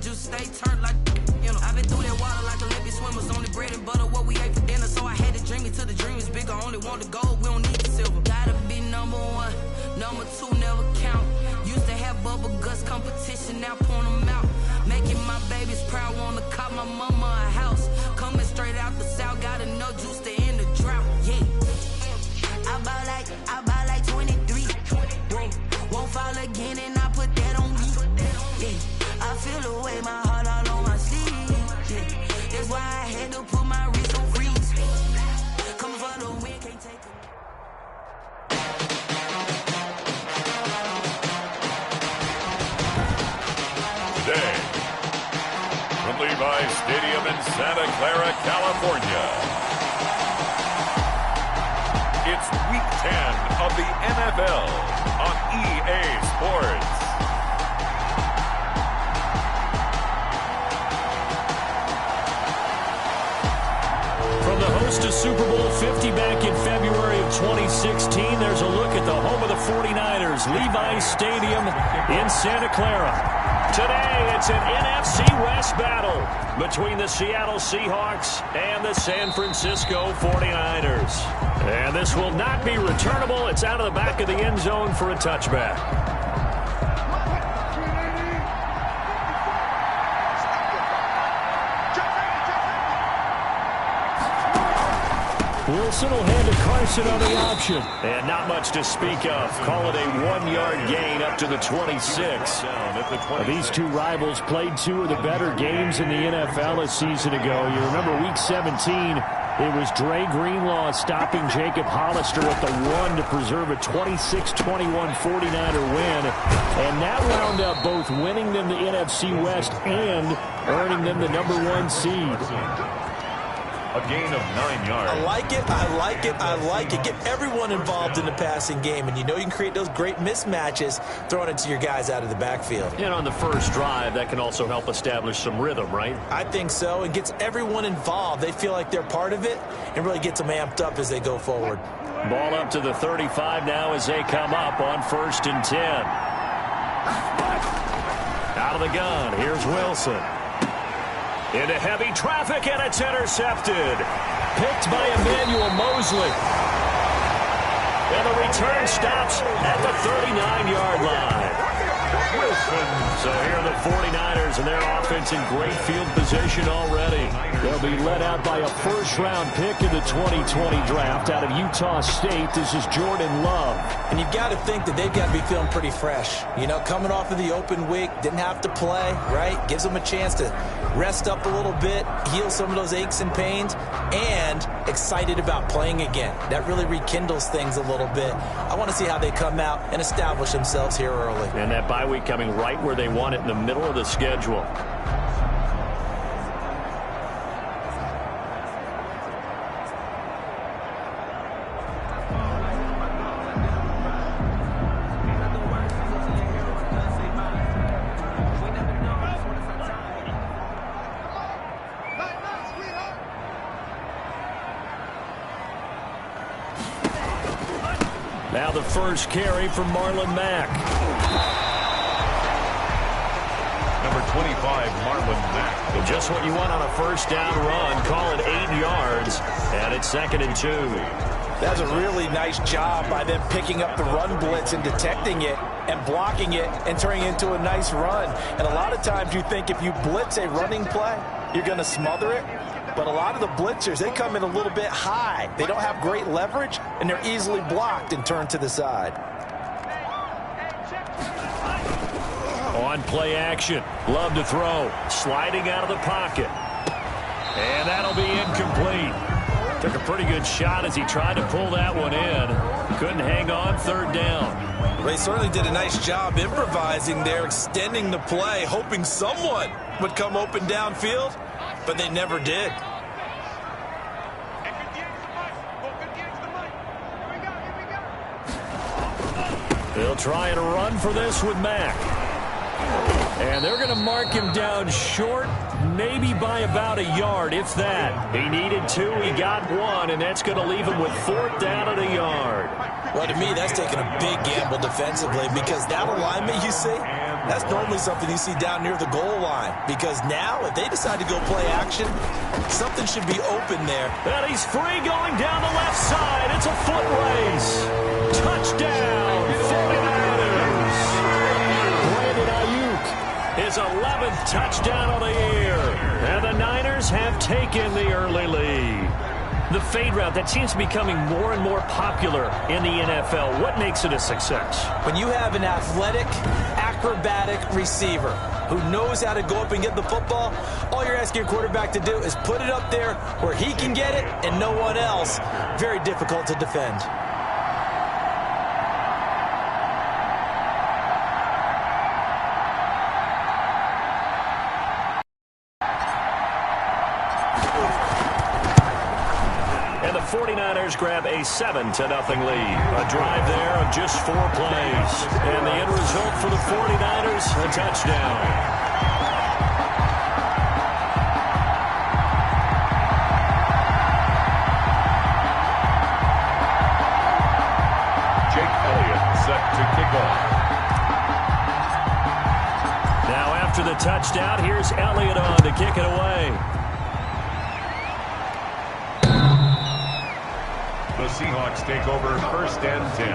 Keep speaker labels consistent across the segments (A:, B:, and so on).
A: juice stay turned like, you know. I've been through that water like Olympic swimmers. Only bread and butter, what we ate for dinner. So I had to dream it till the dream is bigger. Only want the gold, we don't need the silver. Gotta be number one, number two never count. Used to have bubble guts competition, now point them out. Making my babies proud, wanna cop my mama a house. Coming straight out the south, got enough juice to end the drought. Yeah. I buy like 23. Whoa, won't fall again and I put that on me. Yeah. I feel the way, my heart all on my sleeve. Yeah. That's why I had to put my wrist on freeze. Coming for the win, can't take it.
B: Today, from Levi's Stadium in Santa Clara, California, it's Week 10 of the NFL on EA Sports.
C: From the host to Super Bowl 50 back in February of 2016, there's a look at the home of the 49ers, Levi's Stadium in Santa Clara. Today, it's an NFC West battle between the Seattle Seahawks and the San Francisco 49ers. And this will not be returnable. It's out of the back of the end zone for a touchback. Wilson will hand to Carson on the option. And not much to speak of. Call it a 1-yard gain up to the 26. These two rivals played two of the better games in the NFL a season ago. You remember Week 17, it was Dre Greenlaw stopping Jacob Hollister at the 1 to preserve a 26-21 49er win. And that wound up both winning them the NFC West and earning them the #1 seed.
B: A gain of 9 yards.
D: I like it, I like it, I like it. Get everyone involved in the passing game, and you know you can create those great mismatches throwing it to your guys out of the backfield.
C: And on the first drive, that can also help establish some rhythm, right?
D: I think so. It gets everyone involved. They feel like they're part of it and really gets them amped up as they go forward.
C: Ball up to the 35 now as they come up on 1st and 10. Out of the gun, here's Wilson. Into heavy traffic, and it's intercepted. Picked by Emmanuel Mosley. And the return stops at the 39-yard line. So here are the 49ers and their offense in great field position already. They'll be led out by a first-round pick in the 2020 draft out of Utah State. This is Jordan Love.
D: And you've got to think that they've got to be feeling pretty fresh. You know, coming off of the open week, didn't have to play, right? Gives them a chance to rest up a little bit, heal some of those aches and pains, and excited about playing again. That really rekindles things a little bit. I want to see how they come out and establish themselves here early.
C: And that bye week coming right where they want it, in the middle of the schedule. Now the first carry from Marlon Mack.
B: Number 25, Marlon Mack.
C: Just what you want on a first down run. Call it 8 yards, and it's 2nd and 2.
D: That's a really nice job by them picking up the run blitz and detecting it and blocking it and turning it into a nice run. And a lot of times you think if you blitz a running play, you're going to smother it. But a lot of the blitzers, they come in a little bit high. They don't have great leverage, and they're easily blocked and turned to the side.
C: On play action. Love to throw. Sliding out of the pocket. And that'll be incomplete. Took a pretty good shot as he tried to pull that one in. Couldn't hang on, 3rd down.
D: They certainly did a nice job improvising there, extending the play, hoping someone would come open downfield, but they never did.
C: They'll try and run for this with Mack. And they're going to mark him down short, maybe by about a yard, if that. He needed 2, he got 1, and that's going to leave him with 4th down at a yard.
D: Well, to me, that's taking a big gamble defensively because that alignment you see, That's normally something you see down near the goal line, because now if they decide to go play action, something should be open there.
C: And he's free going down the left side. It's a foot race. Touchdown, 49ers. Brandon Ayuk, his 11th touchdown of the year. And the Niners have taken the early lead. The fade route, that seems to be becoming more and more popular in the NFL. What makes it a success?
D: When you have an athletic, acrobatic receiver who knows how to go up and get the football, all you're asking your quarterback to do is put it up there where he can get it and no one else. Very difficult to defend.
C: And the 49ers grab a 7-0 lead. A drive there of just 4 plays. And the end result for the 49ers, a touchdown.
B: Jake Elliott set to kick off.
C: Now after the touchdown, here's Elliott on to kick it away.
B: The Seahawks take over 1st and 10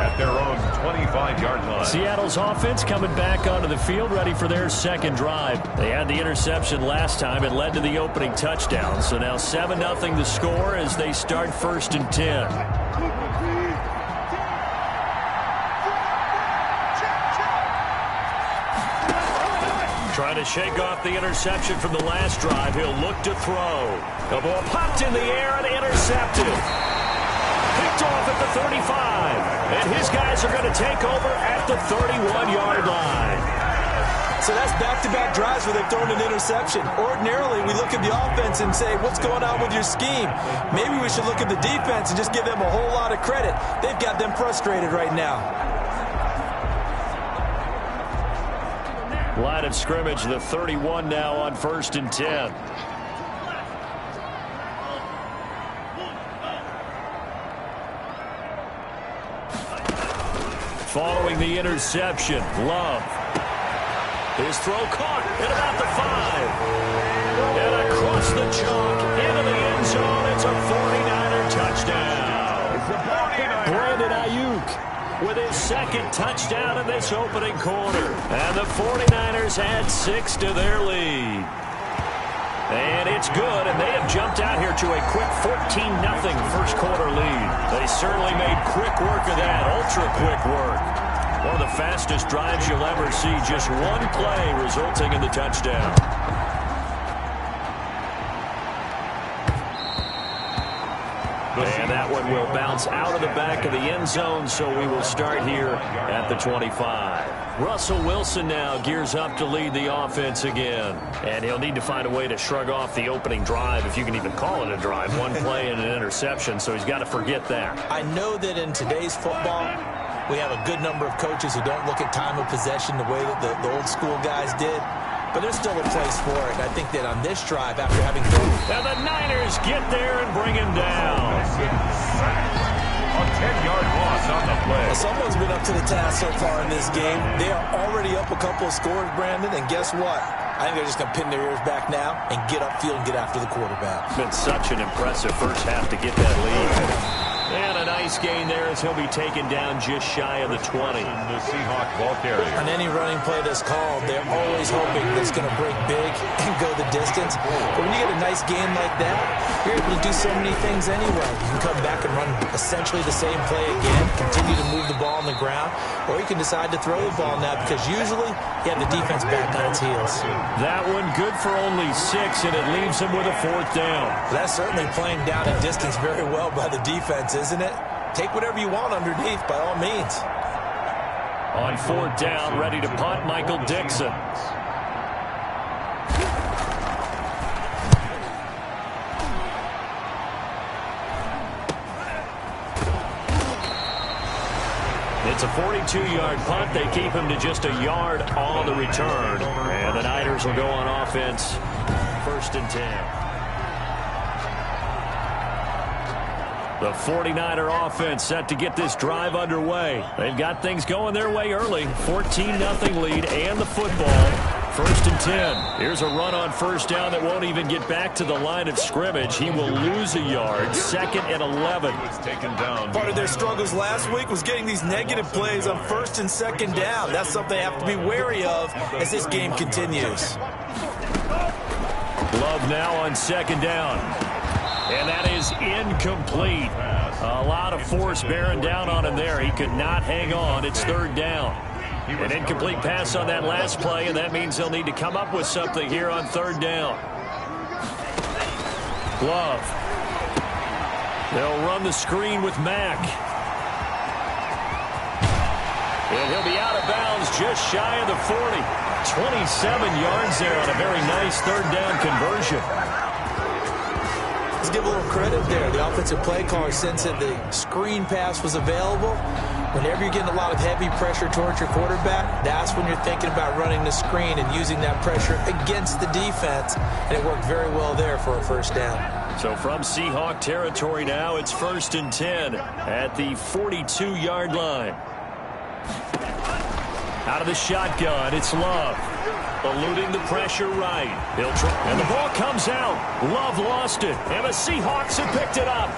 B: at their own 25-yard line.
C: Seattle's offense coming back onto the field, ready for their second drive. They had the interception last time. It led to the opening touchdown. So now 7-0 the score as they start 1st and 10. Trying to shake off the interception from the last drive. He'll look to throw. The ball popped in the air and intercepted. Picked off at the 35. And his guys are going to take over at the 31-yard line.
D: So that's back-to-back drives where they've thrown an interception. Ordinarily, we look at the offense and say, what's going on with your scheme? Maybe we should look at the defense and just give them a whole lot of credit. They've got them frustrated right now.
C: Line of scrimmage, the 31 now on 1st and 10. Following the interception, Love. His throw caught at about the 5. And across the chalk, into the end zone. It's a 49er touchdown. Brandon Ayuk with his second touchdown in this opening quarter. And the 49ers add 6 to their lead. And it's good, and they have jumped out here to a quick 14-0 first quarter lead. They certainly made quick work of that, ultra-quick work. One of the fastest drives you'll ever see, just one play resulting in the touchdown. And that one will bounce out of the back of the end zone, so we will start here at the 25. Russell Wilson now gears up to lead the offense again. And he'll need to find a way to shrug off the opening drive, if you can even call it a drive. One play and an interception, so he's got to forget that.
D: I know that in today's football, we have a good number of coaches who don't look at time of possession the way that the old school guys did. But there's still a place for it. And I think that on this drive, after having thrown...
C: And the Niners get there and bring him down.
B: A 10-yard loss on the play.
D: Well, someone's been up to the task so far in this game. They are already up a couple of scores, Brandon. And guess what? I think they're just going to pin their ears back now and get upfield and get after the quarterback.
C: It's been such an impressive first half to get that lead. And a nice gain there as he'll be taken down just shy of the 20.
B: The Seahawk ball carrier.
D: On any running play that's called, they're always hoping that it's going to break big and go the distance. But when you get a nice gain like that, you're able to do so many things anyway. You can come back and run essentially the same play again, continue to move the ball on the ground, or you can decide to throw the ball now because usually you have the defense back on its heels.
C: That one good for only 6, and it leaves him with a 4th down.
D: That's certainly playing down and distance very well by the defense, isn't it? Take whatever you want underneath, by all means.
C: On 4th down, ready to punt, Michael Dixon. It's a 42-yard punt. They keep him to just a yard on the return. And the Niners will go on offense, 1st and 10. The 49er offense set to get this drive underway. They've got things going their way early. 14-0 lead and the football. 1st and 10. Here's a run on 1st down that won't even get back to the line of scrimmage. He will lose a yard. 2nd and 11.
D: Part of their struggles last week was getting these negative plays on 1st and 2nd down. That's something they have to be wary of as this game continues.
C: Love now on 2nd down. And that is incomplete. A lot of force bearing down on him there. He could not hang on. It's 3rd down. An incomplete pass on that last play, and that means they'll need to come up with something here on 3rd down. Love. They'll run the screen with Mack. And he'll be out of bounds just shy of the 40. 27 yards there on a very nice 3rd down conversion.
D: Let's give a little credit there. The offensive play caller sensed that the screen pass was available. Whenever you're getting a lot of heavy pressure towards your quarterback, that's when you're thinking about running the screen and using that pressure against the defense. And it worked very well there for a 1st down.
C: So from Seahawk territory now, it's 1st and 10 at the 42-yard line. Out of the shotgun, it's Love. Eluding the pressure right. He'll try, and the ball comes out. Love lost it, and the Seahawks have picked it up.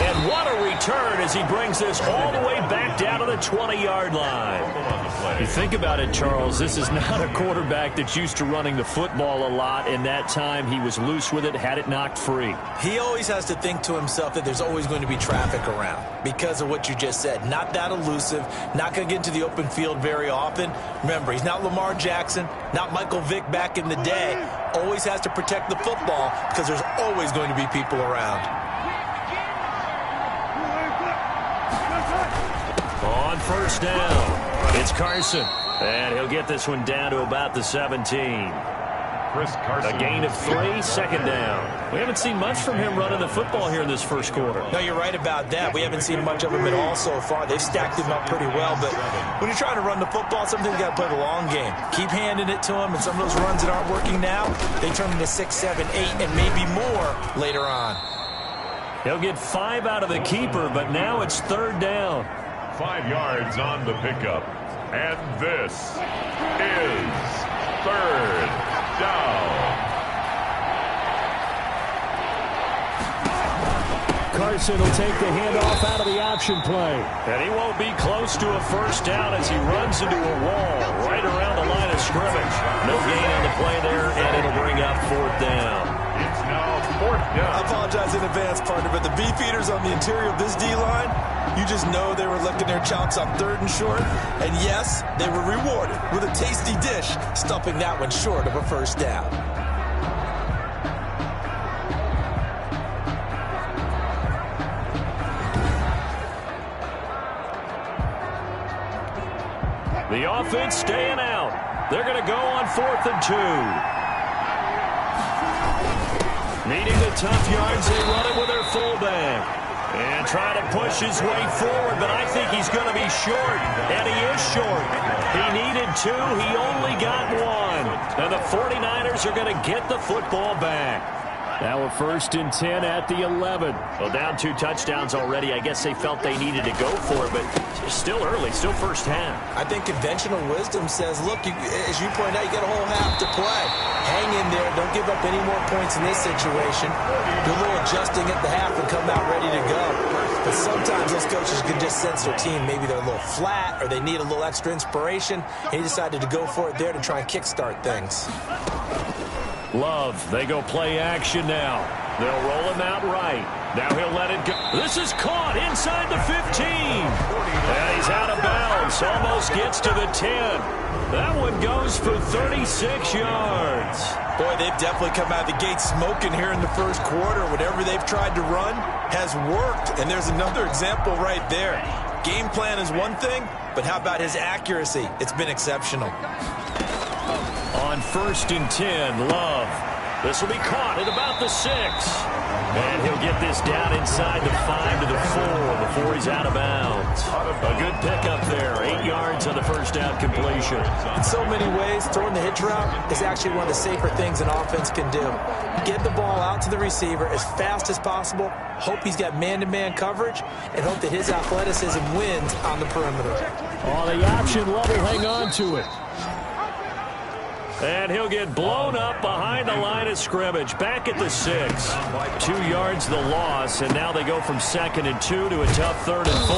C: And what a return as he brings this all the way back down to the 20-yard line. You think about it, Charles, this is not a quarterback that's used to running the football a lot. In that time, he was loose with it, had it knocked free.
D: He always has to think to himself that there's always going to be traffic around because of what you just said. Not that elusive, not going to get into the open field very often. Remember, he's not Lamar Jackson, not Michael Vick back in the day. Always has to protect the football because there's always going to be people around.
C: On 1st down, it's Carson. And he'll get this one down to about the 17.
B: Chris Carson.
C: A gain of 3, 2nd down. We haven't seen much from him running the football here in this 1st quarter.
D: No, you're right about that. We haven't seen much of him at all so far. They've stacked him up pretty well. But when you're trying to run the football, sometimes you got to play the long game. Keep handing it to him, and some of those runs that aren't working now, they turn into 6, 7, 8, and maybe more later on.
C: He'll get 5 out of the keeper, but now it's 3rd down.
B: 5 yards on the pickup. And this is 3rd down.
C: Carson will take the handoff out of the option play. And he won't be close to a 1st down as he runs into a wall right around the line of scrimmage. No gain on the play there, and it'll bring up 4th down.
B: It's now 4th down.
D: I apologize in advance, partner, but the beefeaters on the interior of this D-line, you just know they were licking their chops on 3rd and short. And yes, they were rewarded with a tasty dish, stuffing that one short of a 1st down.
C: The offense staying out. They're going to go on 4th and 2. Needing the tough yards, they run it with their fullback. And trying to push his way forward, but I think he's going to be short. And he is short. He needed 2. He only got 1. And the 49ers are going to get the football back. Now a 1st and 10 at the 11. Well, down 2 touchdowns already. I guess they felt they needed to go for it, but still early, still 1st half.
D: I think conventional wisdom says, look, as you point out, you got a whole half to play. Hang in there. Don't give up any more points in this situation. Do a little adjusting at the half and come out ready to go. But sometimes those coaches can just sense their team. Maybe they're a little flat or they need a little extra inspiration. He decided to go for it there to try and kickstart things.
C: Love, they go play action now. They'll roll him out right. Now he'll let it go. This is caught inside the 15. And he's out of bounds. Almost gets to the 10. That one goes for 36 yards.
D: Boy, they've definitely come out of the gate smoking here in the 1st quarter. Whatever they've tried to run has worked. And there's another example right there. Game plan is one thing, but how about his accuracy? It's been exceptional.
C: On 1st and 10, Love. This will be caught at about the 6. And he'll get this down inside the 5 to the 4 before he's out of bounds. A good pickup there. 8 yards yards on the first down completion.
D: In so many ways, throwing the hitch route is actually one of the safer things an offense can do. Get the ball out to the receiver as fast as possible, hope he's got man-to-man coverage, and hope that his athleticism wins on the perimeter.
C: On the option level, hang on to it. And he'll get blown up behind the line of scrimmage. Back at the 6. 2 yards the loss, and now they go from 2nd and 2 to a tough 3rd and 4.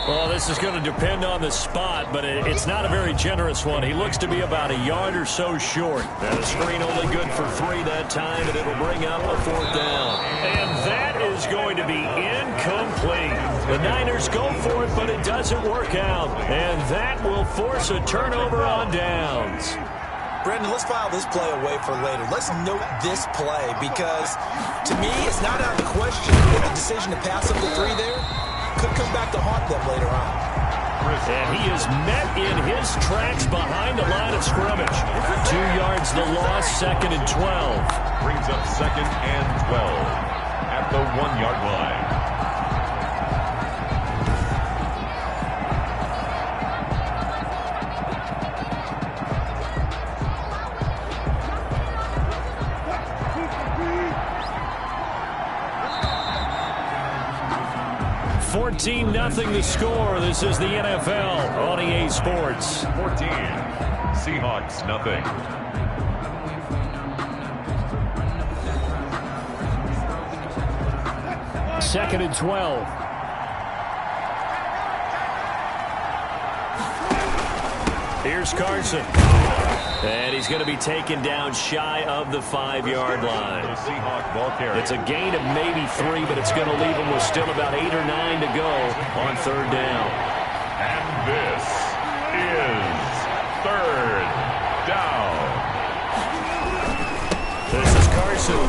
C: Well, this is going to depend on the spot, but it's not a very generous one. He looks to be about a yard or so short. And the screen only good for 3 that time, and it'll bring up a 4th down. And that is going to be incomplete. The Niners go for it, but it doesn't work out. And that will force a turnover on downs.
D: Brendan, let's file this play away for later. Let's note this play because, to me, it's not out of the question that the decision to pass up the 3 there could come back to haunt them later on.
C: And he is met in his tracks behind the line of scrimmage. 2 yards the loss, 2nd and 12.
B: Brings up 2nd and 12 at the 1-yard line.
C: Nothing the score. This is the NFL on EA Sports.
B: 14. Seahawks, nothing.
C: Second and 12. Here's Carson. And he's going to be taken down shy of the 5-yard line. It's a gain of maybe 3, but it's going to leave him with still about 8 or 9 to go on 3rd down.
B: And this is 3rd down.
C: This is Carson.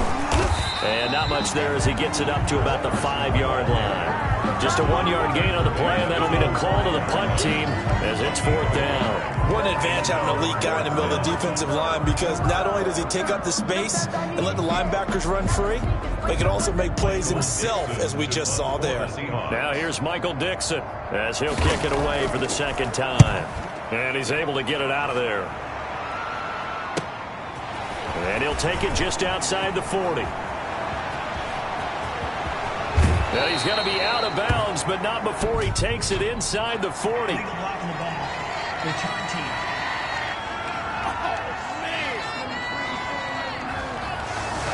C: And not much there as he gets it up to about the 5-yard line. Just a 1-yard gain on the play, and that'll be a call to the punt team as it's 4th down.
D: What an advantage having an elite guy in the middle of the defensive line because not only does he take up the space and let the linebackers run free, but he can also make plays himself, as we just saw there.
C: Now here's Michael Dixon as he'll kick it away for the 2nd time. And he's able to get it out of there. And he'll take it just outside the 40. And he's going to be out of bounds, but not before he takes it inside the 40.
E: Return team.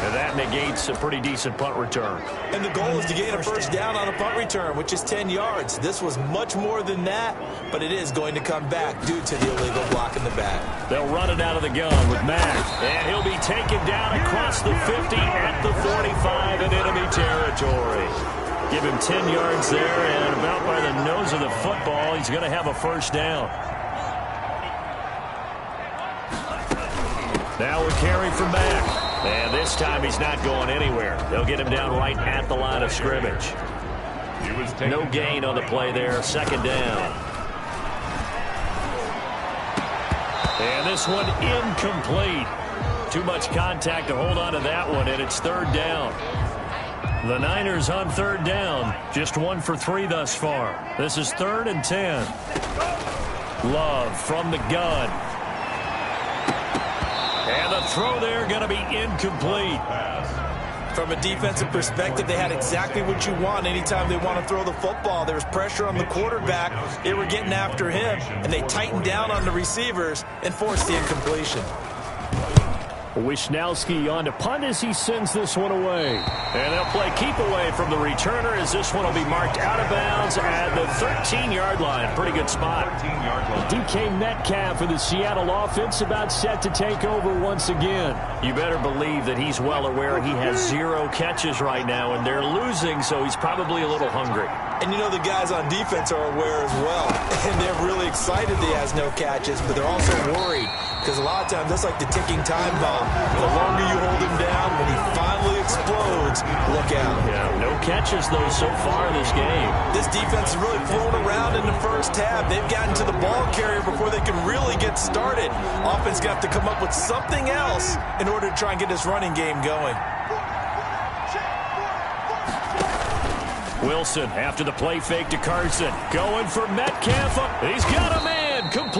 C: And that negates a pretty decent punt return.
D: And the goal is to gain a 1st down on a punt return, which is 10 yards. This was much more than that, but it is going to come back due to the illegal block in the back.
C: They'll run it out of the gun with Mack. And he'll be taken down across the 50 at the 45 in enemy territory. Give him 10 yards there, and about by the nose of the football, he's going to have a 1st down. Now a carry from Mack. And this time he's not going anywhere. They'll get him down right at the line of scrimmage. No gain on the play there. 2nd down. And this one incomplete. Too much contact to hold on to that one, and it's 3rd down. The Niners on 3rd down. Just 1 for 3 thus far. This is 3rd and 10. Love from the gun. And the throw there going to be incomplete.
D: From a defensive perspective, they had exactly what you want anytime they want to throw the football. There was pressure on the quarterback. They were getting after him, and they tightened down on the receivers and forced the incompletion.
C: Wisnowski on to punt as he sends this one away. And they'll play keep away from the returner as this one will be marked out of bounds at the 13-yard line. Pretty good spot. DK Metcalf for the Seattle offense about set to take over once again. You better believe that he's well aware he has 0 catches right now, and they're losing, so he's probably a little hungry.
D: And you know the guys on defense are aware as well. And they're really excited he has no catches, but they're also worried. Because a lot of times, that's like the ticking time bomb. The longer you hold him down, when he finally explodes, look out.
C: Yeah, no catches, though, so far in this game.
D: This defense is really thrown around in the first half. They've gotten to the ball carrier before they can really get started. Offense got to come up with something else in order to try and get this running game going.
C: Wilson after the play fake to Carson. Going for Metcalf. He's got a man. Complete.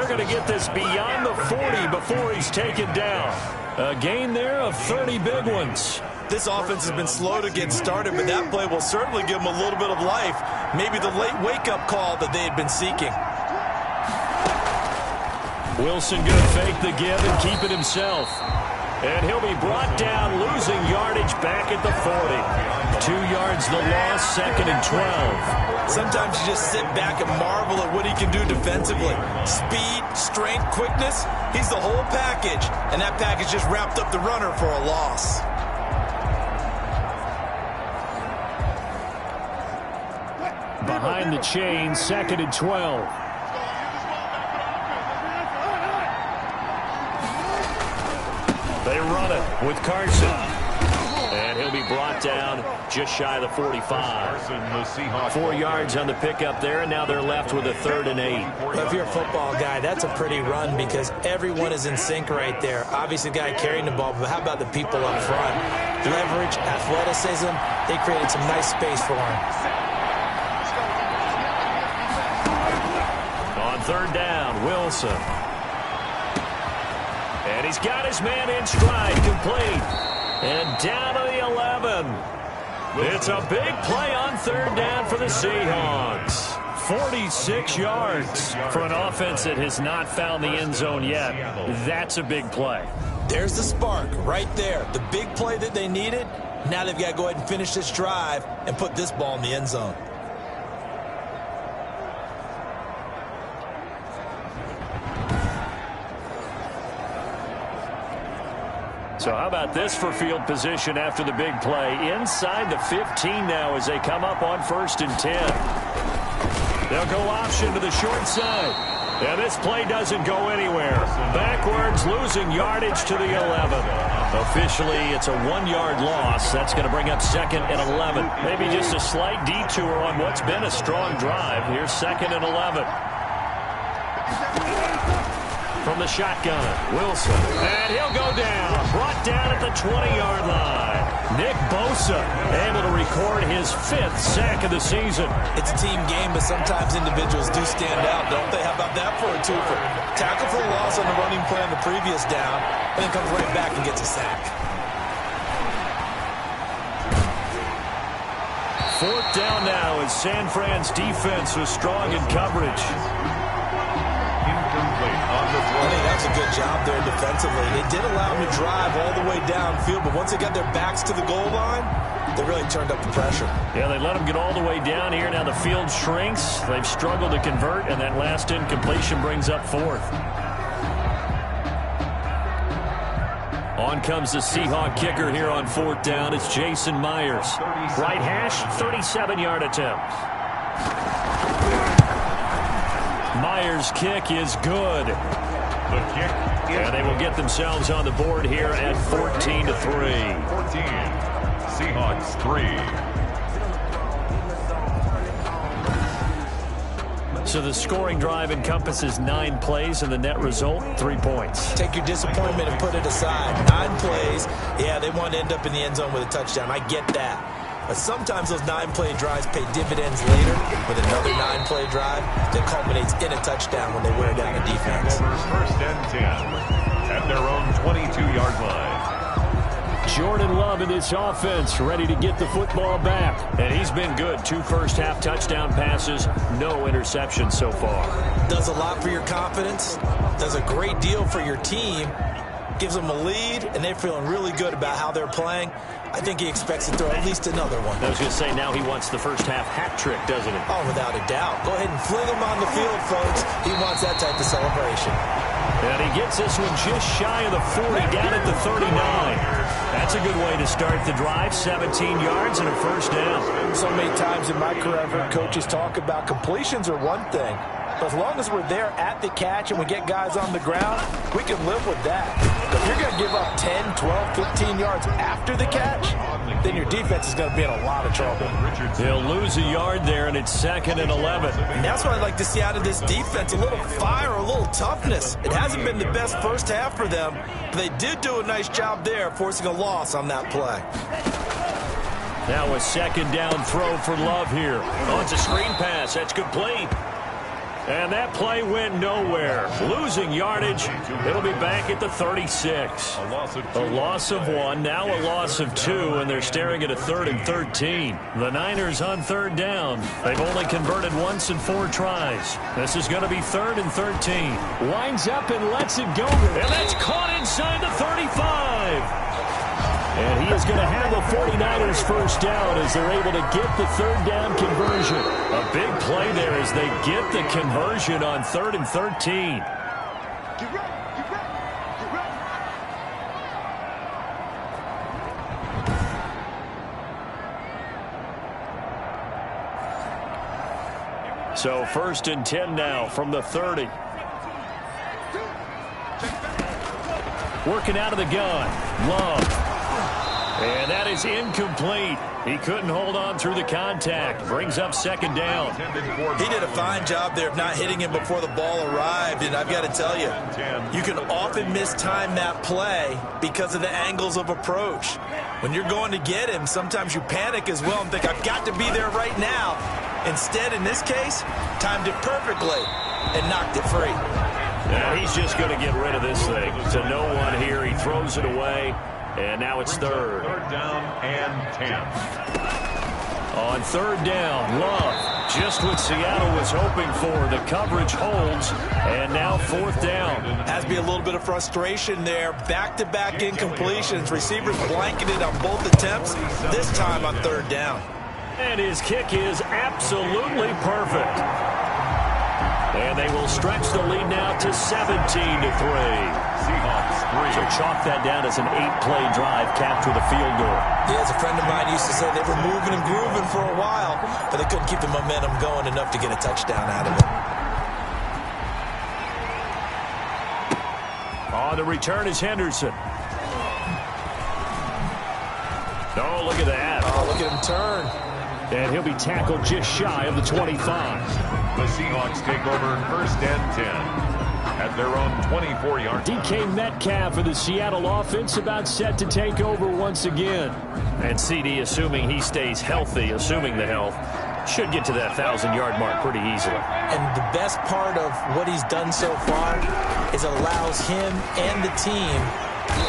C: going to get this beyond the 40 before he's taken down. A gain there of 30 big ones.
D: This offense has been slow to get started, but that play will certainly give them a little bit of life. Maybe the late wake-up call that they had been seeking.
C: Wilson going to fake the give and keep it himself. And he'll be brought down, losing yardage back at the 40. 2 yards the loss, 2nd and 12.
D: Sometimes you just sit back and marvel at what he can do defensively. Speed, strength, quickness, he's the whole package. And that package just wrapped up the runner for a loss.
C: Behind the chain, 2nd and 12. They run it with Carson. And he'll be brought down just shy of the 45. 4 yards on the pickup there, and now they're left with a 3rd and 8.
D: Well, if you're a football guy, that's a pretty run because everyone is in sync right there. Obviously, the guy carrying the ball, but how about the people up front? Leverage, athleticism, they created some nice space for him.
C: On 3rd down, Wilson. And he's got his man in stride, complete. And down to the 11. It's a big play on 3rd down for the Seahawks. 46 yards for an offense that has not found the end zone yet. That's a big play.
D: There's the spark right there. The big play that they needed. Now they've got to go ahead and finish this drive and put this ball in the end zone.
C: So how about this for field position after the big play? Inside the 15 now as they come up on 1st and 10. They'll go option to the short side. And this play doesn't go anywhere. Backwards, losing yardage to the 11. Officially, it's a 1-yard loss. That's going to bring up 2nd and 11. Maybe just a slight detour on what's been a strong drive. Here's 2nd and 11. From the shotgun, Wilson. And he'll go down. Brought down at the 20-yard line. Nick Bosa able to record his 5th sack of the season.
D: It's a team game, but sometimes individuals do stand out, don't they? How about that for a twofer? Tackle for a loss on the running play on the previous down, and then comes right back and gets a sack.
C: 4th down now as San Fran's defense was strong in coverage.
D: I think that's a good job there defensively. They did allow them to drive all the way downfield, but once they got their backs to the goal line, they really turned up the pressure.
C: Yeah, they let them get all the way down here. Now the field shrinks. They've struggled to convert, and that last incompletion brings up 4th. On comes the Seahawk kicker here on 4th down. It's Jason Myers. Right hash, 37-yard attempt. Myers' kick is good.
B: The kick is
C: and they will get themselves on the board here at 14-3.
B: 14. Seahawks 3.
C: So the scoring drive encompasses 9 plays, and the net result, 3 points.
D: Take your disappointment and put it aside. 9 plays. Yeah, they want to end up in the end zone with a touchdown. I get that. But sometimes those 9-play drives pay dividends later with another 9-play drive that culminates in a touchdown when they wear down a defense.
B: 1st and 10 at their own 22-yard line.
C: Jordan Love in this offense, ready to get the football back. And he's been good. 2 first-half touchdown passes, no interceptions so far.
D: Does a lot for your confidence, does a great deal for your team, gives them a lead, and they're feeling really good about how they're playing. I think he expects to throw at least another one.
C: I was going to say, now he wants the first-half hat trick, doesn't he?
D: Oh, without a doubt. Go ahead and fling him on the field, folks. He wants that type of celebration.
C: And he gets this one just shy of the 40, down at the 39. That's a good way to start the drive. 17 yards and a 1st down.
D: So many times in my career, I've heard coaches talk about completions are one thing. But as long as we're there at the catch and we get guys on the ground, we can live with that. But if you're going to give up 10, 12, 15 yards after the catch, then your defense is going to be in a lot of trouble.
C: They'll lose a yard there, and it's 2nd and 11.
D: And that's what I'd like to see out of this defense, a little fire, a little toughness. It hasn't been the best first half for them, but they did do a nice job there, forcing a loss on that play.
C: Now a 2nd down throw for Love here. Oh, it's a screen pass. That's complete. And that play went nowhere. Losing yardage. It'll be back at the 36. A loss of 1, now a loss of 2, and they're staring at a 3rd and 13. The Niners on 3rd down. They've only converted once in 4 tries. This is going to be 3rd and 13. Winds up and lets it go. And that's caught inside the 35. And he is going to have the 49ers first down as they're able to get the 3rd down conversion. A big play there as they get the conversion on 3rd and 13. So 1st and 10 now from the 30. Working out of the gun. Love. And that is incomplete. He couldn't hold on through the contact. Brings up 2nd down.
D: He did a fine job there of not hitting him before the ball arrived. And I've got to tell you, you can often mistime that play because of the angles of approach. When you're going to get him, sometimes you panic as well and think, I've got to be there right now. Instead, in this case, timed it perfectly and knocked it free.
C: Now he's just going to get rid of this thing. To no one here. He throws it away. And now it's 3rd.
B: 3rd down and 10.
C: On 3rd down, Love. Just what Seattle was hoping for. The coverage holds. And now 4th down.
D: Has to be a little bit of frustration there. Back-to-back incompletions. Receivers blanketed on both attempts. This time on 3rd down.
C: And his kick is absolutely perfect. And they will stretch the lead now to 17-3.
B: Seahawks 3.
C: So chalk that down as an 8-play drive capped with a field goal.
D: Yeah, as a friend of mine used to say, they were moving and grooving for a while, but they couldn't keep the momentum going enough to get a touchdown out of it.
C: On the return is Henderson. Oh, look at that.
D: Oh, look at him turn.
C: And he'll be tackled just shy of the 25.
B: The Seahawks take over 1st and 10. At their own 24-yard line.
C: DK Metcalf for the Seattle offense about set to take over once again. And CD, assuming he stays healthy, assuming the health, should get to that 1,000-yard mark pretty easily.
D: And the best part of what he's done so far is it allows him and the team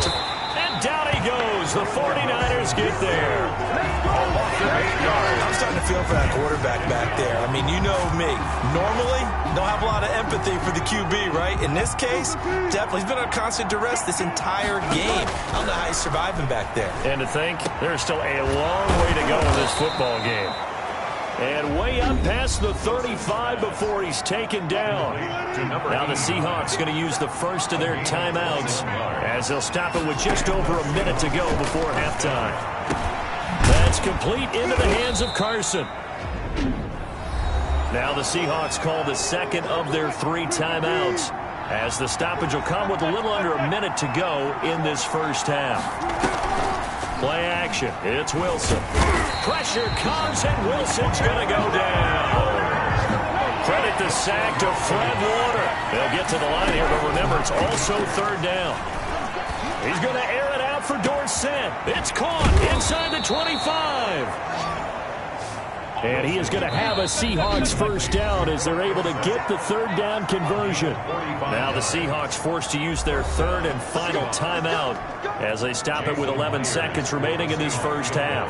D: to...
C: And down he goes. The 49ers get there.
D: I'm starting to feel for that quarterback back there. I mean, you know me. Normally, don't have a lot of empathy for the QB, right? In this case, definitely. He's been under constant duress this entire game. I don't know how he's surviving back there.
C: And to think, there's still a long way to go in this football game. And way up past the 35 before he's taken down. Now the Seahawks going to use the first of their timeouts as they'll stop it with just over a minute to go before halftime. That's complete into the hands of Carson. Now the Seahawks call the second of their 3 timeouts as the stoppage will come with a little under a minute to go in this first half. Play action. It's Wilson. Pressure comes, and Wilson's going to go down. Credit the sack to Fred Warner. They'll get to the line here, but remember, it's also 3rd down. He's going to air it out for Dorsett. It's caught inside the 25. And he is going to have a Seahawks first down as they're able to get the 3rd down conversion. Now the Seahawks forced to use their 3rd and final timeout as they stop it with 11 seconds remaining in this first half.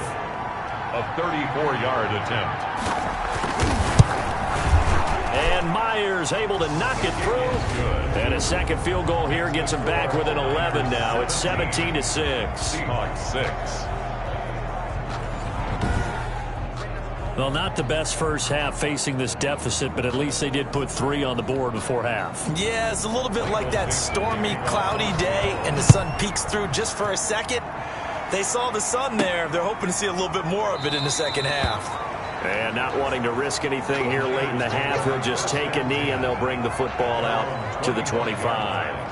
B: A 34-yard attempt.
C: And Myers able to knock it through. And a second field goal here gets him back within 11 now. It's 17-6.
B: Seahawks 6.
C: Well, not the best first half facing this deficit, but at least they did put 3 on the board before half.
D: Yeah, it's a little bit like that stormy, cloudy day, and the sun peeks through just for a second. They saw the sun there. They're hoping to see a little bit more of it in the second half.
C: And not wanting to risk anything here late in the half, he'll just take a knee, and they'll bring the football out to the 25.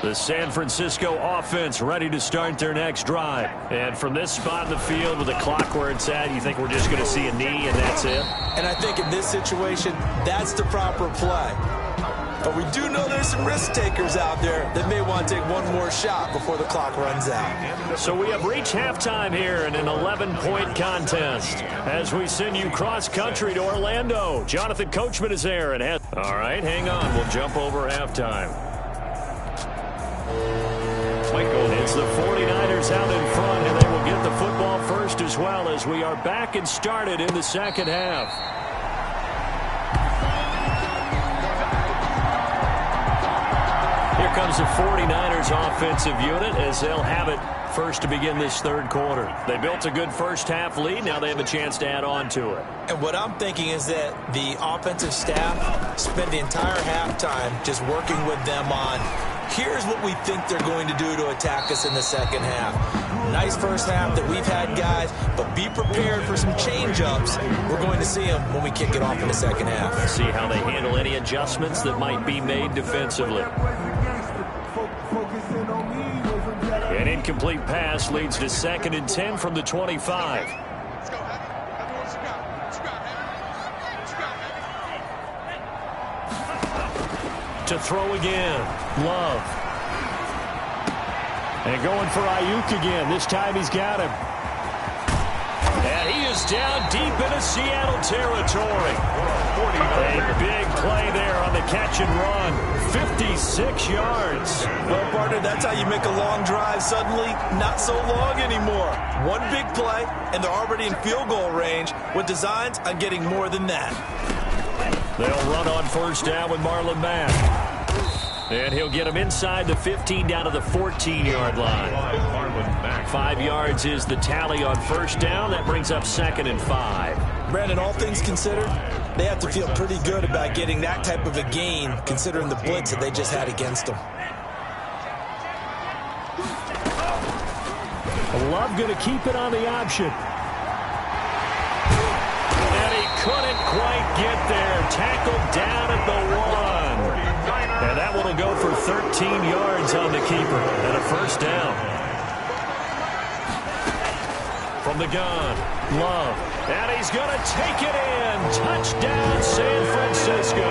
C: The San Francisco offense ready to start their next drive. And from this spot in the field with the clock where it's at, you think we're just going to see a knee and that's it?
D: And I think in this situation, that's the proper play. But we do know there's some risk takers out there that may want to take one more shot before the clock runs out.
C: So we have reached halftime here in an 11-point contest. As we send you cross-country to Orlando, Jonathan Coachman is there. All right, hang on. We'll jump over halftime. It's the 49ers out in front, and they will get the football first as well as we are back and started in the second half. Here comes the 49ers offensive unit as they'll have it first to begin this third quarter. They built a good first half lead. Now they have a chance to add on to it.
D: And what I'm thinking is that the offensive staff spent the entire halftime just working with them on here's what we think they're going to do to attack us in the second half. Nice first half that we've had, guys, but be prepared for some change-ups. We're going to see them when we kick it off in the second half.
C: See how they handle any adjustments that might be made defensively. An incomplete pass leads to 2nd and 10 from the 25. To throw again, Love. And going for Ayuk again. This time he's got him. And he is down deep into Seattle territory. A big play there on the catch and run. 56 yards.
D: Well, partner, that's how you make a long drive suddenly not so long anymore. One big play, and they're already in field goal range with designs on getting more than that.
C: They'll run on first down with Marlon Mack. And he'll get him inside the 15 down to the 14-yard line. 5 yards is the tally on first down. That brings up 2nd and 5.
D: Brandon, all things considered, they have to feel pretty good about getting that type of a gain considering the blitz that they just had against them.
C: Love going to keep it on the option. And he couldn't quite get there. Tackled down at the 1. And that one will go for 13 yards on the keeper and a first down. From the gun, Love. And he's going to take it in. Touchdown, San Francisco.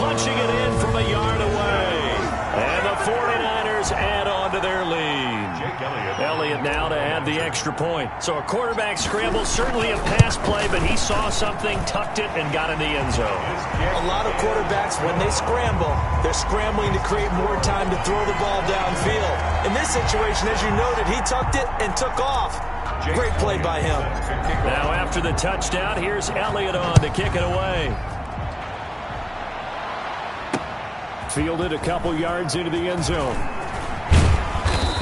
C: Punching it in from a yard away. And the 49ers add on to their lead. Elliott now to add the extra point. So a quarterback scramble, certainly a pass play, but he saw something, tucked it, and got in the end zone.
D: A lot of quarterbacks, when they scramble, they're scrambling to create more time to throw the ball downfield. In this situation, as you noted, he tucked it and took off. Great play by him.
C: Now after the touchdown, here's Elliott on to kick it away. Fielded a couple yards into the end zone.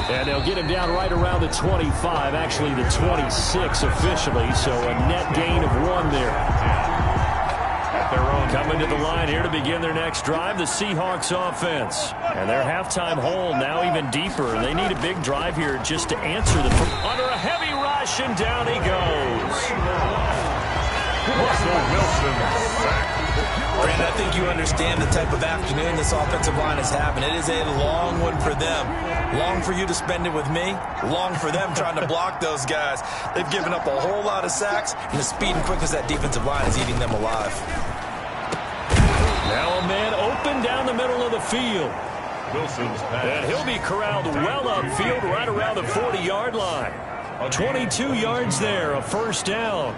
C: And they'll get him down right around the 25, actually the 26 officially, so a net gain of 1 there. Coming to the line here to begin their next drive, the Seahawks offense. And their halftime hole now even deeper. They need a big drive here just to answer the... Under a heavy rush, and down he goes.
B: Russell Wilson sacked.
D: Brandon, I think you understand the type of afternoon this offensive line is having. It is a long one for them. Long for you to spend it with me. Long for them trying to block those guys. They've given up a whole lot of sacks, and the speed and quickness of that defensive line is eating them alive.
C: Now a man open down the middle of the field.
B: Wilson's pass.
C: And he'll be corralled well upfield right around the 40-yard line. 22 yards there, a first down.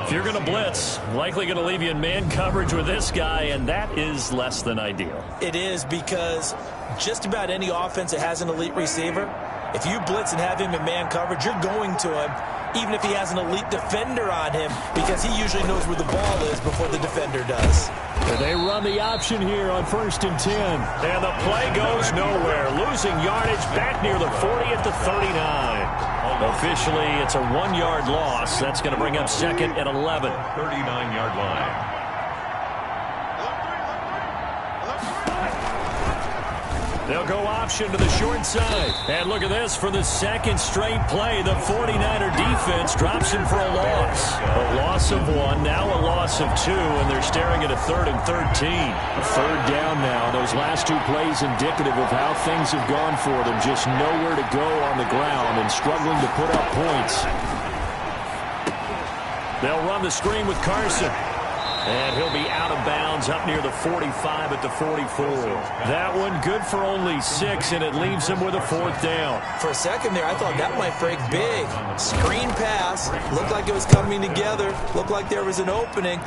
C: If you're going to blitz, likely going to leave you in man coverage with this guy, and that is less than ideal.
D: It is, because just about any offense that has an elite receiver, if you blitz and have him in man coverage, you're going to him, even if he has an elite defender on him, because he usually knows where the ball is before the defender does.
C: They run the option here on 1st and 10. And the play goes nowhere. Losing yardage back near the 40 at the 39. Officially, it's a 1-yard loss. That's going to bring up 2nd and 11.
B: 39-yard line.
C: They'll go option to the short side. And look at this. For the second straight play, the 49er defense drops him for a loss. A loss of 1, now a loss of 2, and they're staring at a 3rd and 13. A third down now. Those last 2 plays indicative of how things have gone for them. Just nowhere to go on the ground and struggling to put up points. They'll run the screen with Carson. And he'll be out of bounds up near the 45 at the 44. That one good for only 6, and it leaves him with a 4th down.
D: For a second there, I thought that might break big. Screen pass. Looked like it was coming together. Looked like there was an opening.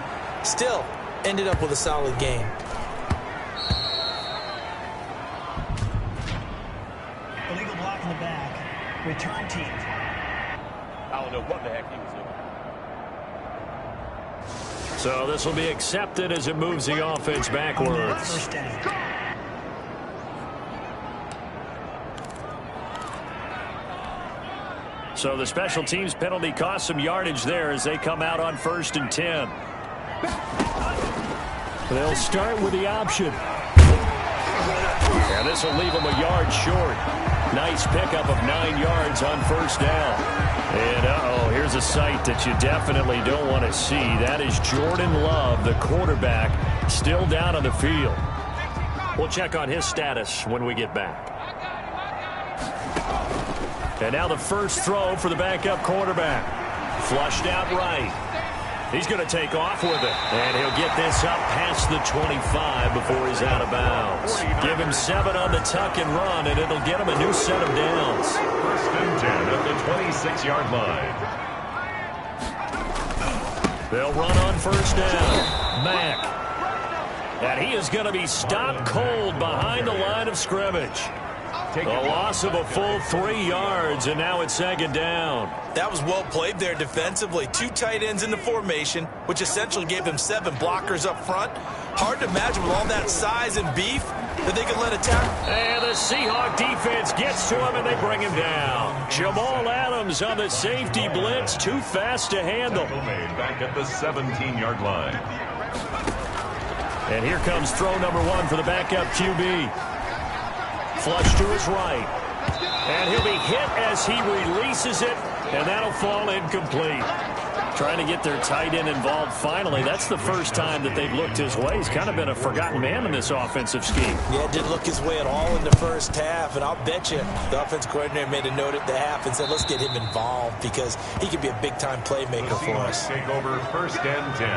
D: Still, ended up with a solid game.
E: Illegal block in the back. Return team.
F: I don't know what the heck he was doing.
C: So this will be accepted as it moves the offense backwards.
E: First down.
C: So the special teams penalty cost some yardage there as they come out on 1st and 10. They'll start with the option. And this will leave them a yard short. Nice pickup of 9 yards on 1st down. And here's a sight that you definitely don't want to see. That is Jordan Love, the quarterback, still down on the field. We'll check on his status when we get back. And now the first throw for the backup quarterback. Flushed out right. He's going to take off with it. And he'll get this up past the 25 before he's out of bounds. Give him 7 on the tuck and run, and it'll get him a new set of downs.
B: 1st and 10 at the 26-yard line.
C: They'll run on 1st down. Mack. And he is going to be stopped cold behind the line of scrimmage. A loss of a full 3 yards, and now it's 2nd down.
D: That was well played there defensively. 2 tight ends in the formation, which essentially gave them 7 blockers up front. Hard to imagine with all that size and beef that they could let a tackle.
C: And the Seahawk defense gets to him, and they bring him down. Jamal Adams on the safety blitz, too fast to handle.
B: Made back at the 17-yard line.
C: And here comes throw number 1 for the backup QB. Flush to his right. And he'll be hit as he releases it, and that'll fall incomplete. Trying to get their tight end involved finally. That's the first time that they've looked his way. He's kind of been a forgotten man in this offensive scheme.
D: Yeah, didn't look his way at all in the first half, and I'll bet you the offense coordinator made a note at the half and said, let's get him involved because he could be a big-time playmaker for us.
B: Take over 1st and 10.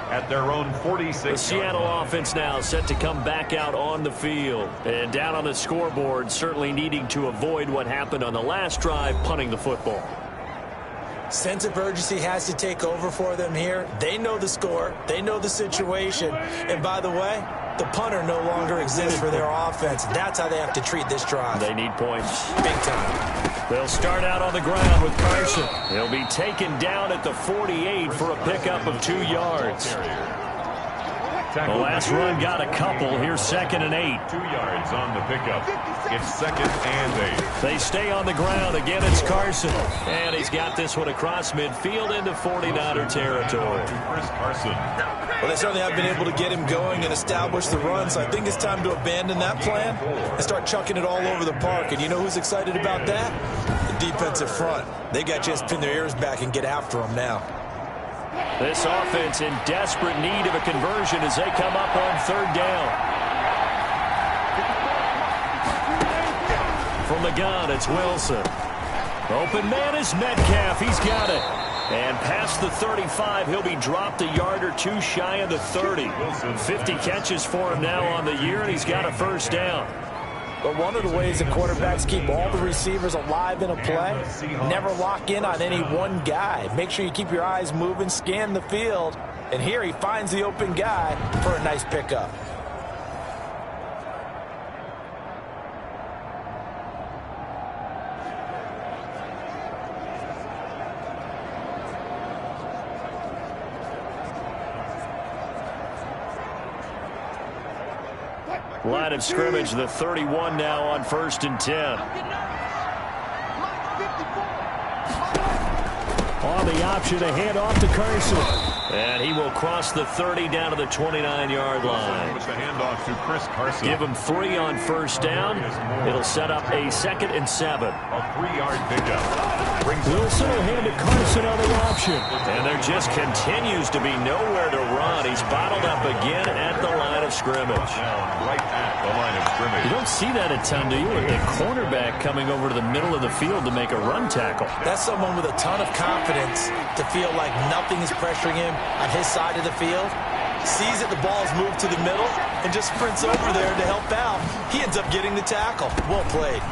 B: At their own 46.
C: The Seattle offense now set to come back out on the field. And down on the scoreboard, certainly needing to avoid what happened on the last drive, punting the football.
D: Sense of urgency has to take over for them here. They know the score. They know the situation. And by the way, the punter no longer exists for their offense. That's how they have to treat this drive.
C: They need points.
D: Big time.
C: They'll start out on the ground with Carson. He'll be taken down at the 48 for a pickup of 2 yards. The last run got a couple. Here's 2nd and 8.
B: 2 yards on the pickup. It's 2nd and 8.
C: They stay on the ground. Again, it's Carson. And he's got this one across midfield into 49er territory.
B: Chris Carson.
D: Well, they certainly have been able to get him going and establish the run, so I think it's time to abandon that plan and start chucking it all over the park. And you know who's excited about that? The defensive front. They got a chance to pin their ears back and get after them now.
C: This offense in desperate need of a conversion as they come up on 3rd down. From the gun, it's Wilson. Open man is Metcalf. He's got it. And past the 35, he'll be dropped a yard or 2 shy of the 30. 50 catches for him now on the year, and he's got a 1st down.
D: But one of the ways that quarterbacks keep all the receivers alive in a play, never lock in on any one guy. Make sure you keep your eyes moving, scan the field. And here he finds the open guy for a nice pickup.
C: Line of scrimmage, the 31 now on 1st and 10. On the option, a hand off to Carson. And he will cross the 30 down to the 29-yard line.
B: With the handoff to Chris Carson.
C: Give him 3 on first down. It'll set up a 2nd and 7.
B: A 3-yard pickup.
C: Wilson will hand to Carson on the option. And there just continues to be nowhere to run. He's bottled up again at the line of scrimmage.
B: Right at the line of scrimmage.
C: You don't see that a ton, do you? With the cornerback coming over to the middle of the field to make a run tackle.
D: That's someone with a ton of confidence to feel like nothing is pressuring him on his side of the field. Sees that the ball's moved to the middle and just sprints over there to help out. He ends up getting the tackle. Well played.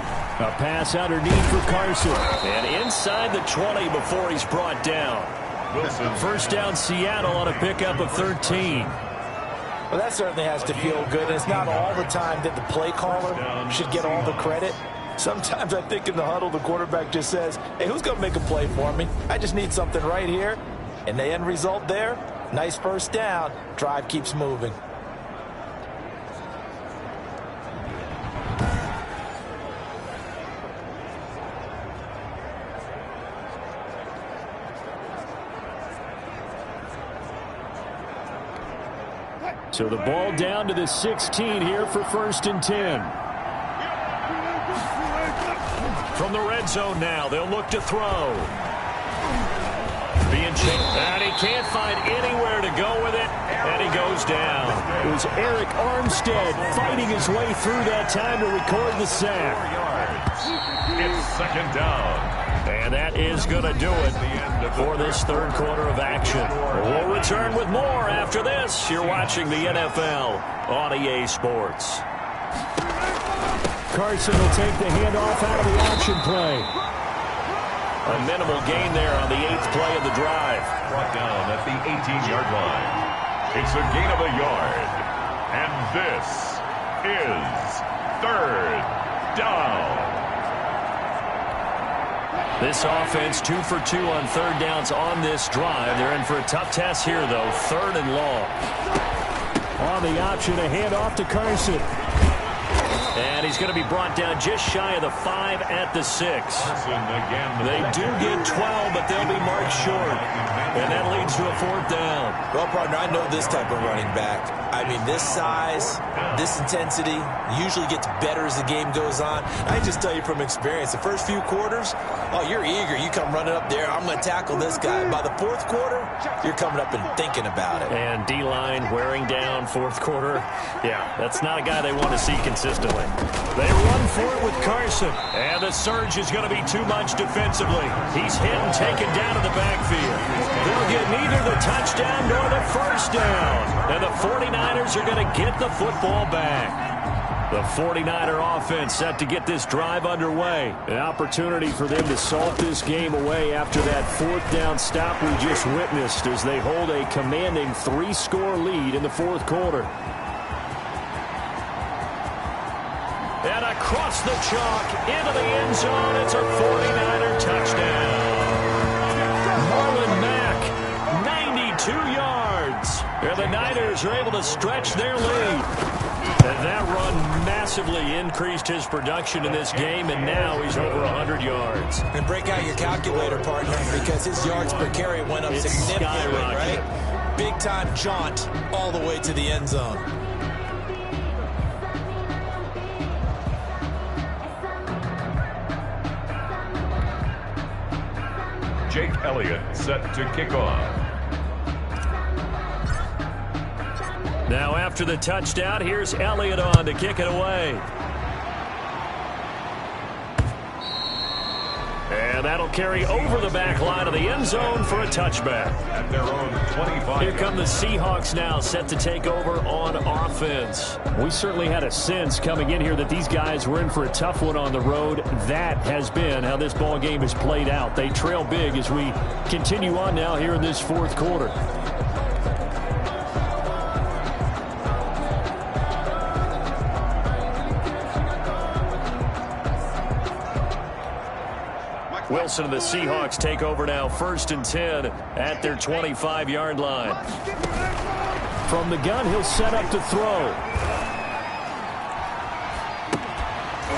C: A pass underneath for Carson. And inside the 20 before he's brought down.
B: Wilson.
C: First down Seattle on a pickup of 13.
D: Well, that certainly has to feel good. And it's not all the time that the play caller should get all the credit. Sometimes I think in the huddle the quarterback just says, hey, who's going to make a play for me? I just need something right here. And the end result there, nice first down. Drive keeps moving.
C: So the ball down to the 16 here for 1st and 10. From the red zone now, they'll look to throw. Being chased, and he can't find anywhere to go with it, and he goes down. It was Eric Armstead fighting his way through that time to record the sack.
B: 4 yards. It's 2nd down.
C: And that is going to do it for this 3rd quarter of action. We'll return with more after this. You're watching the NFL on EA Sports. Carson will take the handoff out of the option play. A minimal gain there on the 8th play of the drive.
B: Brought down at the 18-yard line. It's a gain of a yard. And this is 3rd down.
C: This offense 2 for 2 on 3rd downs on this drive. They're in for a tough test here, though. 3rd and long. On the option, a handoff to Carson. And he's going to be brought down just shy of the 5 at the 6. They do get 12, but they'll be marked short. And that leads to a 4th down.
D: Well, partner, I know this type of running back. I mean, this size, this intensity usually gets better as the game goes on. I just tell you from experience, the first few quarters, oh, you're eager. You come running up there, I'm going to tackle this guy. By the 4th quarter, you're coming up and thinking about it.
C: And D-line wearing down 4th quarter. Yeah, that's not a guy they want to see consistently. They run for it with Carson. And the surge is going to be too much defensively. He's hit and taken down to the backfield. They'll get neither the touchdown nor the first down. And the 49ers are going to get the football back. The 49er offense set to get this drive underway. An opportunity for them to salt this game away after that 4th down stop we just witnessed as they hold a commanding 3-score lead in the 4th quarter. And across the chalk into the end zone, it's a 49er touchdown. Marlon Mack, 92 yards. And the Niners are able to stretch their lead. And that run massively increased his production in this game, and now he's over 100 yards.
D: And break out your calculator, partner, because his yards per carry went up significantly, right? Big-time jaunt all the way to the end zone.
B: Jake Elliott set to kick off.
C: Now after the touchdown, here's Elliott on to kick it away. And that'll carry over the back line of the end zone for a touchback.
B: At their own 25.
C: Here come the Seahawks now, set to take over on offense. We certainly had a sense coming in here that these guys were in for a tough one on the road. That has been how this ball game has played out. They trail big as we continue on now here in this 4th quarter. Wilson and the Seahawks take over now, 1st and 10 at their 25-yard line. From the gun, he'll set up to throw.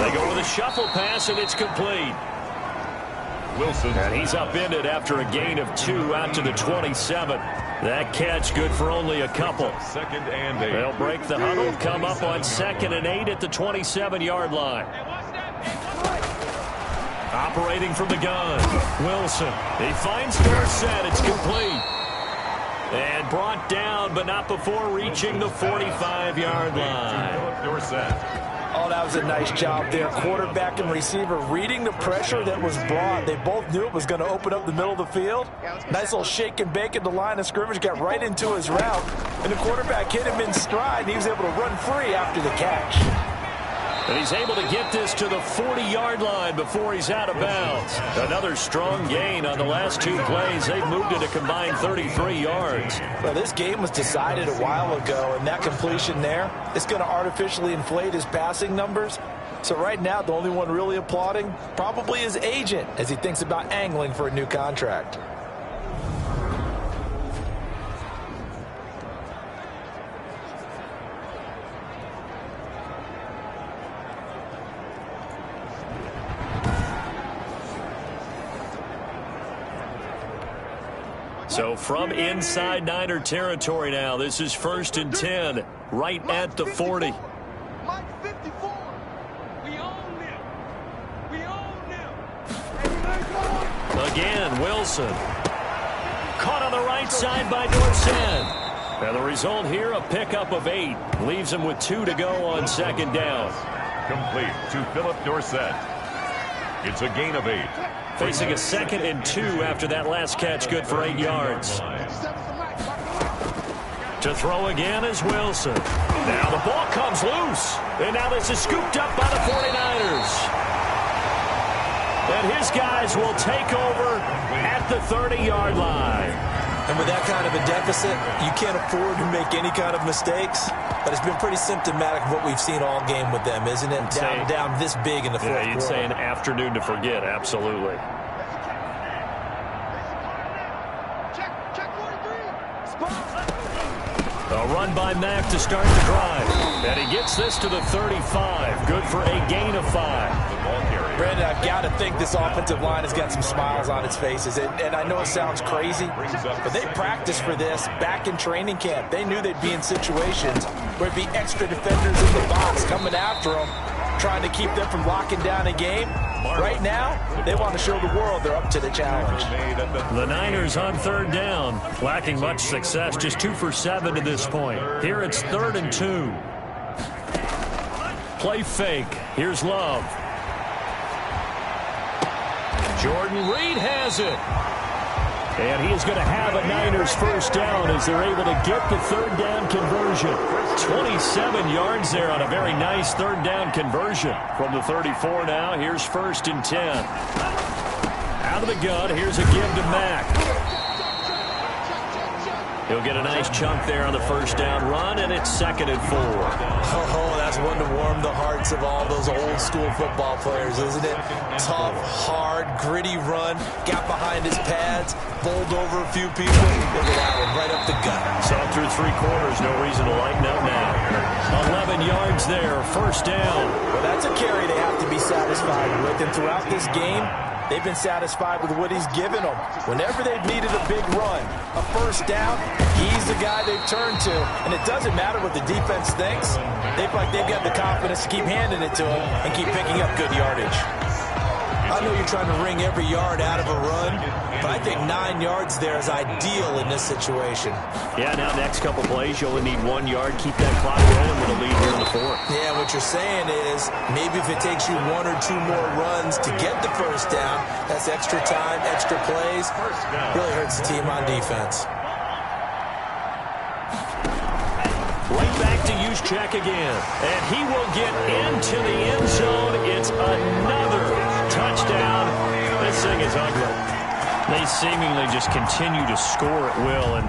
C: They go with a shuffle pass, and it's complete.
B: Wilson.
C: And he's upended after a gain of 2 out to the 27. That catch good for only a couple.
B: Second and 8.
C: They'll break the huddle, come up on 2nd and 8 at the 27-yard line. Operating from the gun, Wilson. He finds Dorsett. It's complete. And brought down, but not before reaching the 45-yard line.
B: Dorsett.
D: Oh, that was a nice job there. Quarterback and receiver reading the pressure that was brought. They both knew it was going to open up the middle of the field. Nice little shake and bake at the line of scrimmage. Got right into his route. And the quarterback hit him in stride, and he was able to run free after the catch.
C: And he's able to get this to the 40-yard line before he's out of bounds. Another strong gain on the last 2 plays. They've moved it a combined 33 yards.
D: Well, this game was decided a while ago, and that completion there is going to artificially inflate his passing numbers. So right now, the only one really applauding probably his agent as he thinks about angling for a new contract.
C: So from inside Niner territory now, this is 1st and 10, right at the 40.
G: Mike 54. We own them. We own them.
C: Again, Wilson. Caught on the right side by Dorsett. And the result here, a pickup of 8. Leaves him with 2 to go on 2nd down.
B: Complete to Philip Dorsett. It's a gain of 8.
C: Facing a 2nd and 2 after that last catch, good for 8 yards. To throw again is Wilson. Now the ball comes loose. And now this is scooped up by the 49ers. And his guys will take over at the 30-yard line.
D: And with that kind of a deficit, you can't afford to make any kind of mistakes. But it's been pretty symptomatic of what we've seen all game with them, isn't it? Down this big in the fourth quarter.
C: You'd say an afternoon to forget, absolutely. A run by Mack to start the drive. And he gets this to the 35. Good for a gain of 5.
D: Brandon, I've got to think this offensive line has got some smiles on its faces. And I know it sounds crazy, but they practiced for this back in training camp. They knew they'd be in situations where it'd be extra defenders in the box coming after them, trying to keep them from locking down a game. Right now, they want to show the world they're up to the challenge.
C: The Niners on 3rd down, lacking much success, just 2 for 7 to this point. Here it's 3rd and 2. Play fake. Here's Love. Jordan Reed has it. And he is going to have a Niners first down as they're able to get the 3rd down conversion. 27 yards there on a very nice 3rd down conversion. From the 34 now, here's 1st and 10. Out of the gun, here's a give to Mack. He'll get a nice chunk there on the first down run, and it's 2nd and 4.
D: Oh, that's one to warm the hearts of all those old school football players, isn't it? Tough, hard, gritty run, got behind his pads, bowled over a few people. Look at that one, right up the gut.
C: Saw through 3 quarters, no reason to lighten up now. 11 yards there, first down.
D: Well, that's a carry they have to be satisfied with, and throughout this game, they've been satisfied with what he's given them. Whenever they've needed a big run, a first down, he's the guy they've turned to. And it doesn't matter what the defense thinks. They feel like they've got the confidence to keep handing it to him and keep picking up good yardage. I know you're trying to wring every yard out of a run, but I think 9 yards there is ideal in this situation.
C: Yeah, now next couple plays, you only need 1 yard. Keep that clock rolling with a lead here in the 4th.
D: Yeah, what you're saying is maybe if it takes you 1 or 2 more runs to get the first down, that's extra time, extra plays. Really hurts the team on defense.
C: Right back to Juszczyk again. And he will get into the end zone. It's another touchdown. This thing is ugly. They seemingly just continue to score at will. And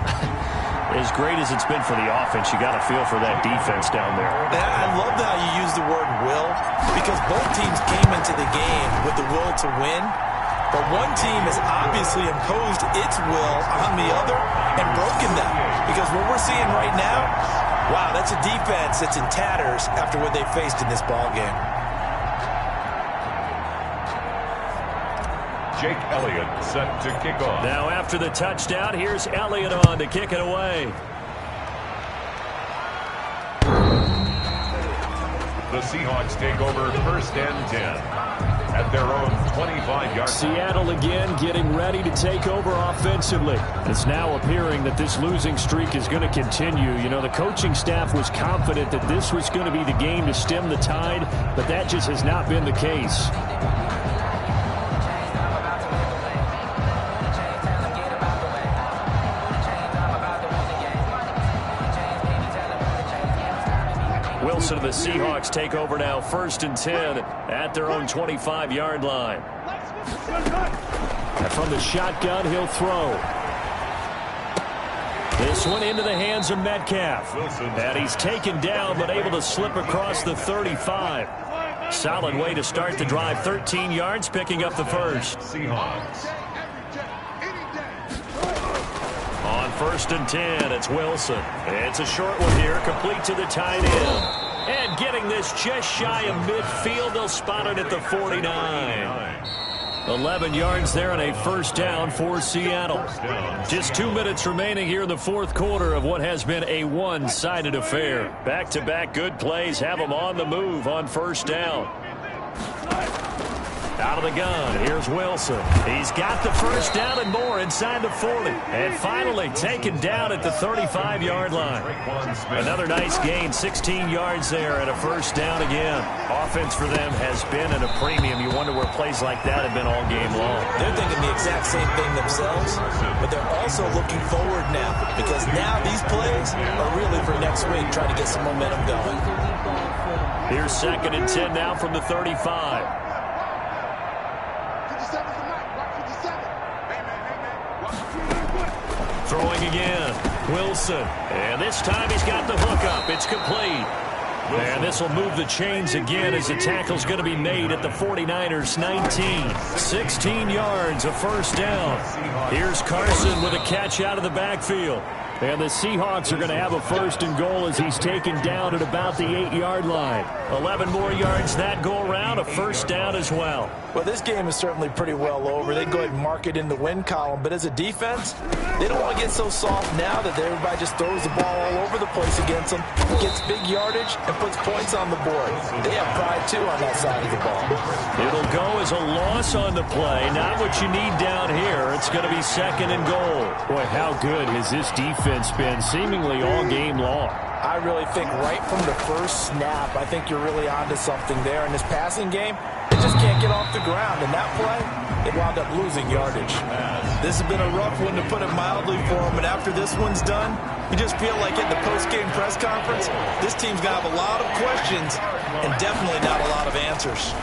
C: as great as it's been for the offense, you got to feel for that defense down there.
D: I love how you use the word will, because both teams came into the game with the will to win. But one team has obviously imposed its will on the other and broken them. Because what we're seeing right now, wow, that's a defense that's in tatters after what they faced in this ball game.
B: Jake Elliott set to kick off.
C: Now after the touchdown, here's Elliott on to kick it away.
B: The Seahawks take over 1st and 10 at their own 25-yard.
C: Seattle again getting ready to take over offensively. It's now appearing that this losing streak is going to continue. You know, the coaching staff was confident that this was going to be the game to stem the tide, but that just has not been the case. Wilson of the Seahawks take over now 1st and 10 at their own 25-yard line. And from the shotgun, he'll throw. This one into the hands of Metcalf. And he's taken down but able to slip across the 35. Solid way to start the drive. 13 yards, picking up the first.
B: Seahawks.
C: On 1st and 10, it's Wilson. It's a short one here, complete to the tight end. And getting this just shy of midfield, they'll spot it at the 49. 11 yards there and a first down for Seattle. Just 2 minutes remaining here in the fourth quarter of what has been a one-sided affair. Back-to-back good plays have them on the move on first down. Out of the gun, here's Wilson. He's got the first down and more inside the 40. And finally taken down at the 35-yard line. Another nice gain, 16 yards there and a first down again. Offense for them has been at a premium. You wonder where plays like that have been all game long.
D: They're thinking the exact same thing themselves, but they're also looking forward now because now these plays are really for next week, trying to get some momentum going.
C: Here's 2nd and 10 now from the 35. Throwing again, Wilson. And this time he's got the hook up. It's complete. And this will move the chains again as the tackle's going to be made at the 49ers 19. 16 yards, a first down. Here's Carson with a catch out of the backfield. And the Seahawks are going to have a 1st and goal as he's taken down at about the 8-yard line. 11 more yards that go around, a first down as well.
D: Well, this game is certainly pretty well over. They go ahead and mark it in the win column. But as a defense, they don't want to get so soft now that everybody just throws the ball all over the place against them, gets big yardage, and puts points on the board. They have pride, too, on that side of the ball.
C: It'll go as a loss on the play. Not what you need down here. It's going to be 2nd and goal. Boy, how good has this defense been seemingly all game long?
D: I really think right from the first snap, I think you're really onto something there. In this passing game, they just can't get off the ground. And that play, they wound up losing yardage. This has been a rough one, to put it mildly, for them. And after this one's done, you just feel like at the post-game press conference, this team's going to have a lot of questions and definitely not a lot of answers.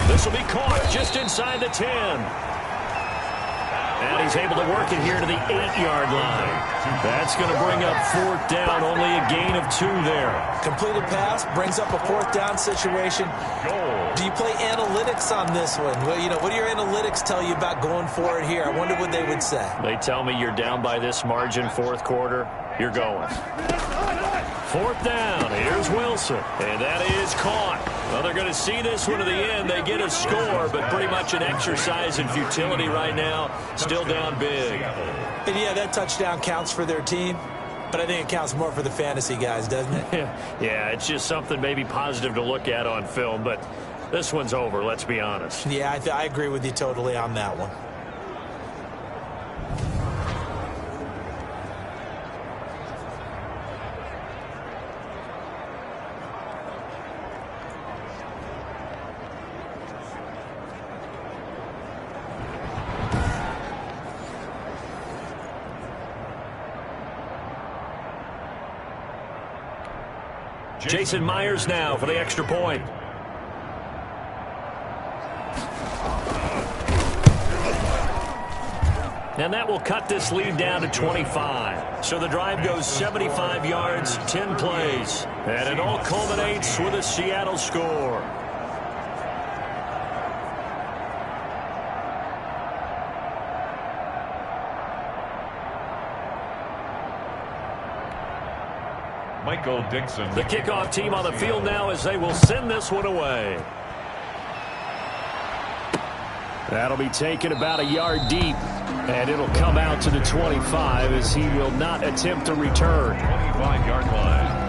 C: This will be caught just inside the 10. And he's able to work it here to the 8-yard line. That's going to bring up 4th down, only a gain of 2 there.
D: Completed pass brings up a 4th down situation. Do you play analytics on this one? Well, you know, what do your analytics tell you about going for it here? I wonder what they would say.
C: They tell me you're down by this margin, fourth quarter, you're going. 4th down, here's Wilson, and that is caught. Well, they're going to see this one to the end. They get a score, but pretty much an exercise in futility right now. Still down big.
D: And yeah, that touchdown counts for their team, but I think it counts more for the fantasy guys, doesn't it?
C: Yeah, it's just something maybe positive to look at on film, but this one's over, let's be honest.
D: Yeah, I agree with you totally on that one.
C: Jason Myers now for the extra point. And that will cut this lead down to 25. So the drive goes 75 yards, 10 plays. And it all culminates with a Seattle score.
B: Michael Dixon.
C: The kickoff team on the field now as they will send this one away. That'll be taken about a yard deep, and it'll come out to the 25 as he will not attempt to return.
B: 25-yard line.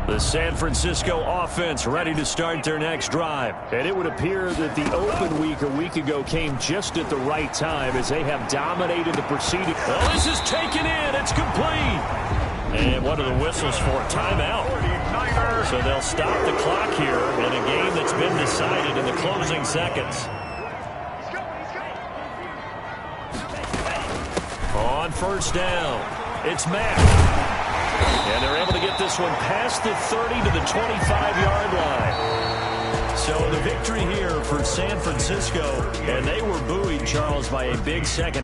C: The San Francisco offense ready to start their next drive. And it would appear that the open week a week ago came just at the right time as they have dominated the preceding. Well, this is taken in. It's complete. And what are the whistles for? Timeout. So they'll stop the clock here in a game that's been decided in the closing seconds. On first down, it's Mack. And they're able to get this one past the 30 to the 25-yard line. So the victory here for San Francisco, and they were buoyed, Charles, by a big second